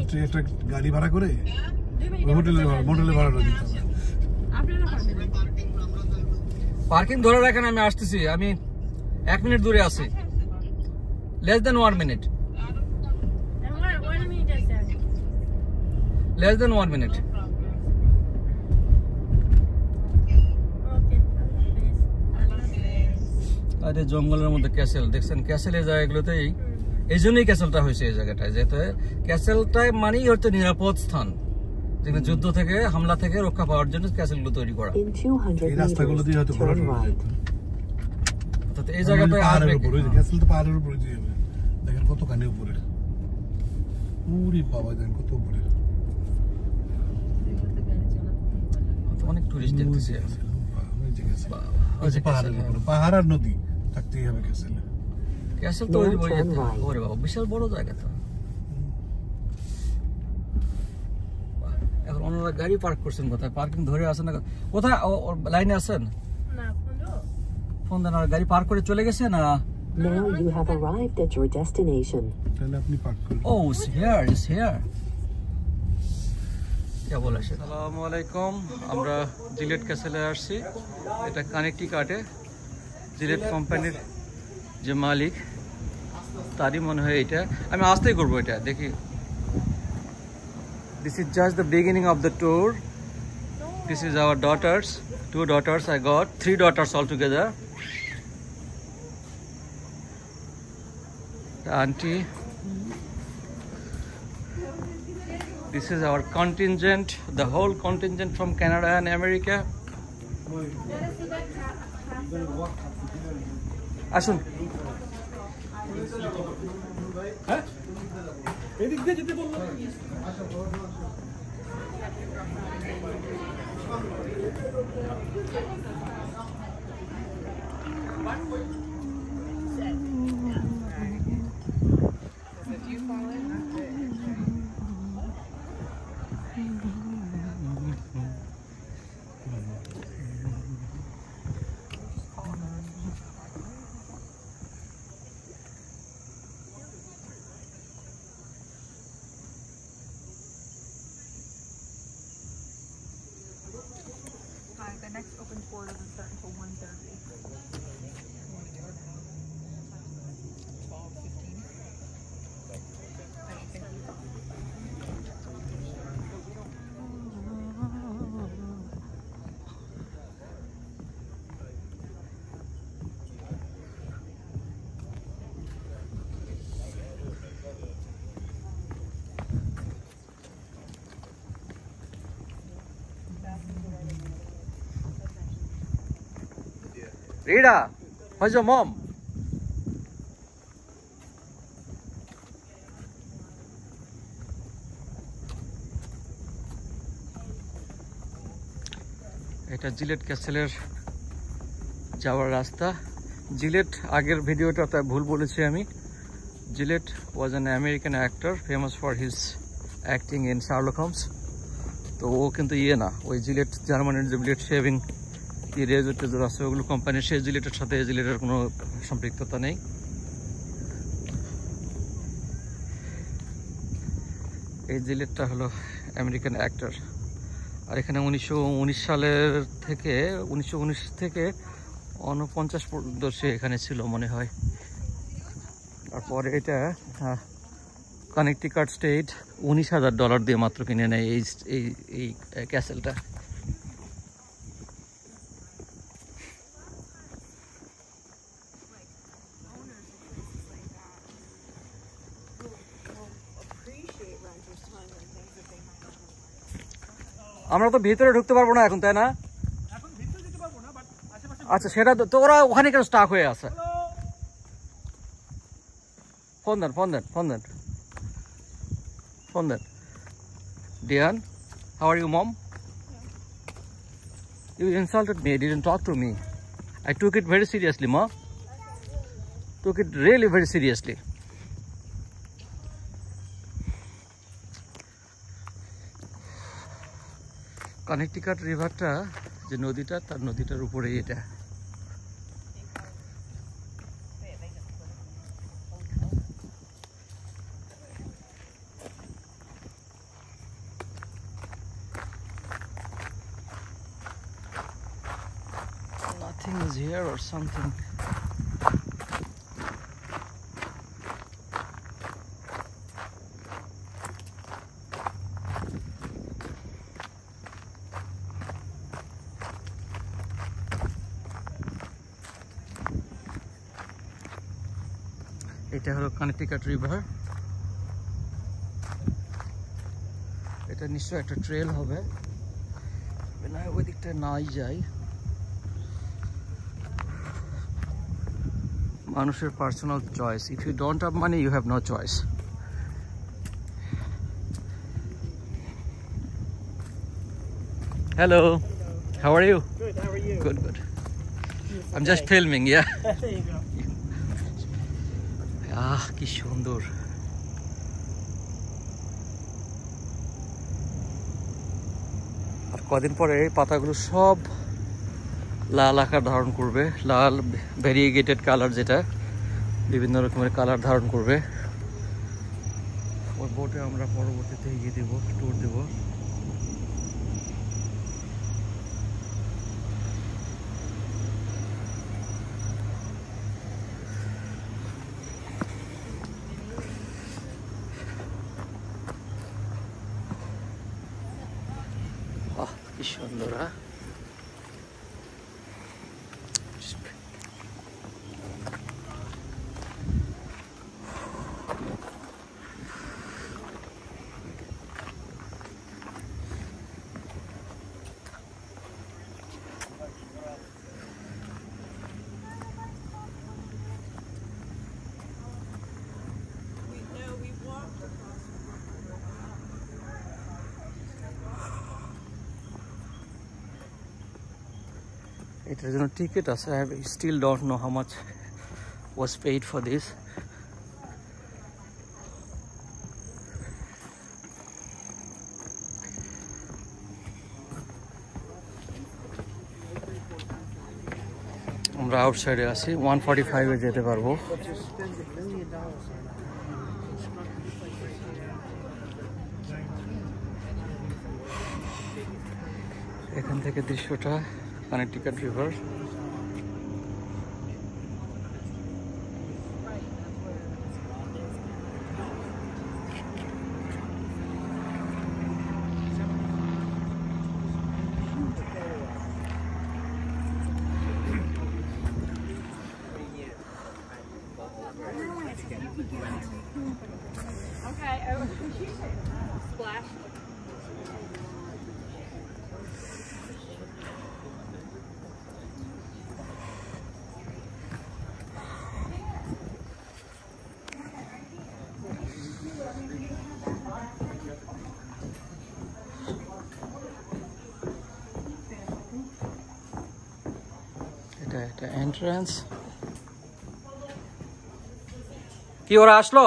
আপনি একটা গাড়ি ভাড়া করে হোটেলে ভাড়াটা দিতে হবে। পার্কিং ধরে রাখেন, আমি আসতেছি। আমি 1 মিনিট দূরে আছি, less than 1 minute, less than 1 minute. আরে জঙ্গলের মধ্যে ক্যাসেল দেখছেন, ক্যাসেলের জায়গাগুলোতেই এই জন্যই ক্যাসেলটা হয়েছে এই জায়গাটায়, যেহেতু ক্যাসেলটাই মানেই হচ্ছে নিরাপদ স্থান, যেখানে যুদ্ধ থেকে হামলা থেকে রক্ষা পাওয়ার জন্য ক্যাসেলগুলো তৈরি করা। এই রাস্তাগুলো দিয়ে হয়তো ঘোরা এই জায়গাটায় ক্যাসেল তো পাহাড়ের উপরে দিয়ে যাবে। দেখেন কতখানি উপরে, পুরি বাবা দেখেন কত উপরে, অনেক টুরিস্ট দেখতেছি। পাহাড় আর নদী থাকতেই হবে ক্যাসেলে। ক্যাসেল তো ওরে বাবা বিশাল বড় জায়গা তো। এখন ওনারা গাড়ি পার্ক করছেন কোথায়? পার্কিং ধরে আছেন না কোথায়? লাইনে আছেন? ফোন দেন, আর গাড়ি পার্ক করে চলে গেছে না? Now you have arrived at your destination. তাহলে আপনি পার্ক করুন। Oh, it's here, it's here. क्या बोला? আসসালামু আলাইকুম, আমরা জিলেট ক্যাসেলে আসছি। এটা কানেক্টিকাটে জিলেট কোম্পানির যে মালিক তারই মনে হয় এটা। আমি আসতেই করবো এটা, দেখি। This is just the beginning of the tour. This is our daughters, 2 daughters I got, 3 daughters altogether. The auntie. This is our contingent, the whole contingent from Canada and America. Ashun. The next open tour doesn't start until 1:30. 12:15. Rita, how's your mom? এটা Gillette ক্যাসেলের যাওয়ার রাস্তা। Gillette আগের ভিডিওটাতে ভুল বলেছি আমি। Gillette was an American actor famous for his acting in Sherlock Holmes. তো ও কিন্তু না, ওই জিলেট জার্মানির যে ব্লেড শেভিং রেজর টেজর আছে ওগুলো কোম্পানির, সেই জিলেটের সাথে এই জিলেটের কোনো সম্পৃক্ততা নেই। এই জিলেটটা হলো আমেরিকান অ্যাক্টর। আর এখানে 1919 সালের থেকে 1919 থেকে 49 পর্যন্ত সে এখানে ছিল মনে হয়। তারপরে এটা কানেক্টিকাট স্টেট $19,000 দিয়ে মাত্র কিনে নেয় এই ক্যাসেলটা। আমরা তো ভিতরে ঢুকতে পারবো না এখন, তাই না? আচ্ছা, সেটা তো ওরা ওখানে কেন স্টাক হয়ে আছে? ফোন দেন, ফোন দেন, ফোন দেন, ফোন দেন। Dian, how are you, mom? You insulted me, didn't talk to me. I took it very seriously, ma. Took it really very seriously. Connecticut রিভারটা যে নদীটা, তার নদীটার উপরেই এটা। here or something. এটা হলো কানেক্টিকাট রিভার। এটা নিশ্চয় একটা ট্রেল হবে, ওই দিকটা নাই যাই। মানুষের personal choice. If you don't have money you have no choice. Hello, how are you? Good, how are you? Good, good. I'm just filming, yeah. There you go. কি সুন্দর। আর কদিন পরে এই পাতাগুলো সব লাল আকার ধারণ করবে, লাল ভেরিয়েগেটেড কালার, যেটা বিভিন্ন রকমের কালার ধারণ করবে। ওই বোটে আমরা পরবর্তীতে ইয়ে দেবো, ট্যুর দেবো। কি সুন্দর। এটার জন্য টিকিট আছে। I still don't know how much was paid for this. আমরা আউটসাইডে আছি, 145-এ যেতে পারবো। এখান থেকে দৃশ্যটা কানেক্টিকাট রিভার। Okay, splash. এটা একটা এন্ট্রান্স। কি ওরা আসলো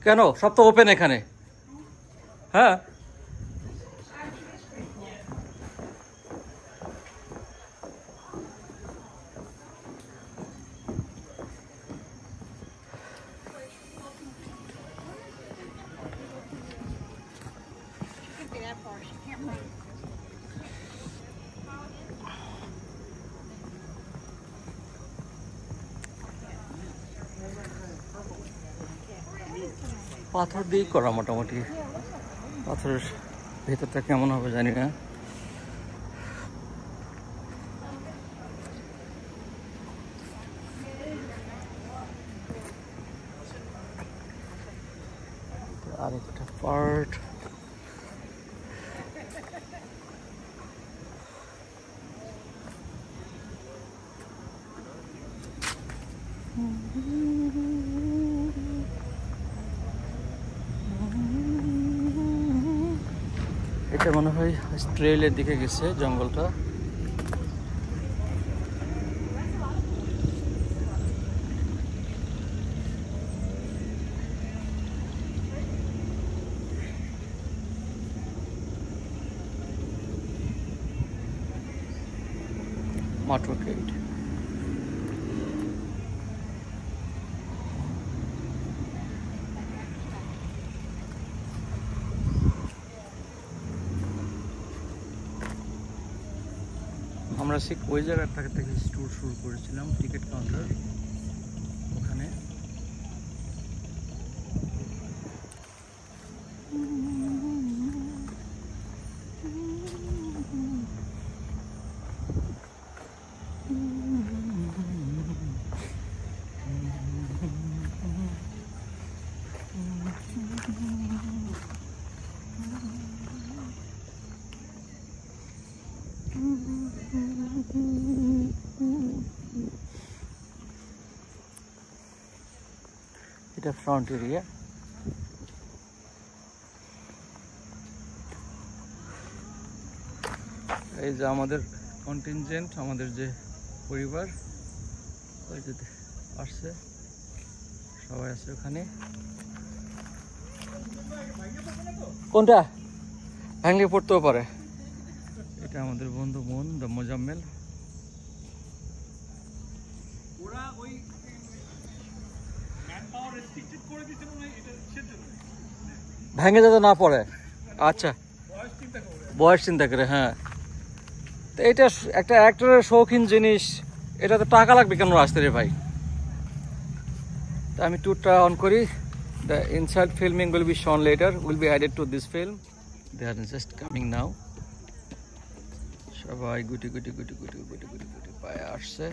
কেন? সব তো ওপেন এখানে। হ্যাঁ, পাথর দিয়ে করা মোটামুটি। পাথরের ভেতরটা কেমন হবে জানি না। আরেকটা পার্ট। এটা মনে হয় ট্রেলের দিকে গেছে জঙ্গলটা। Motorcade. আমরা জুরাসিক ওই জায়গাটা থেকে ট্যুর শুরু করেছিলাম, টিকিট কাউন্টার ওখানে। এটা ফ্রন্ট এরিয়া। এই যে আমাদের কন্টিনজেন্ট, আমাদের যে পরিবার ওই যে আসছে, সবাই আছে ওখানে। কোনটা ভাঙলে পড়তেও পারে। এটা আমাদের বন্ধু মন দ্য মোজাম্মেল। ভেঙে যাতে না পড়ে, আচ্ছা বয়স চিন্তা করে। হ্যাঁ, তো এটা একটা অ্যাক্টরের শৌখিন জিনিস, এটাতে টাকা লাগবে কেন আসতে রে ভাই। তা আমি ট্যুরটা অন করি। The inside filming will be shown later, will be added to this film. They are just coming now. সবাই গুটি গুটি গুটি গুটি গুটি গুটি গুটি পায়ে আসছে।